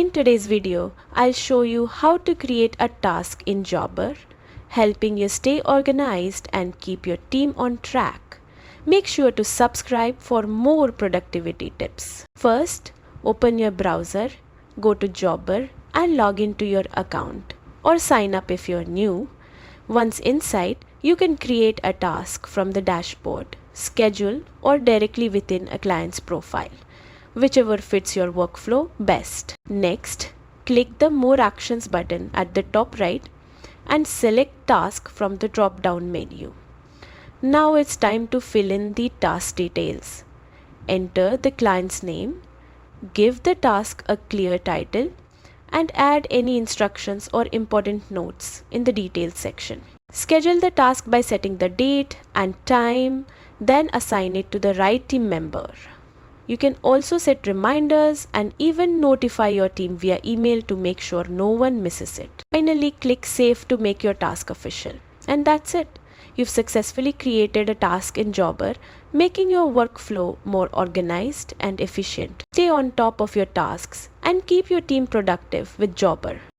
In today's video, I'll show you how to create a task in Jobber, helping you stay organized and keep your team on track. Make sure to subscribe for more productivity tips. First, open your browser, go to Jobber and log into your account or sign up if you're new. Once inside, you can create a task from the dashboard, schedule or directly within a client's profile, whichever fits your workflow best. Next, click the More Actions button at the top right and select Task from the drop-down menu. Now it's time to fill in the task details. Enter the client's name, give the task a clear title, and add any instructions or important notes in the details section. Schedule the task by setting the date and time, then assign it to the right team member. You can also set reminders and even notify your team via email to make sure no one misses it. Finally, click Save to make your task official. And that's it. You've successfully created a task in Jobber, making your workflow more organized and efficient. Stay on top of your tasks and keep your team productive with Jobber.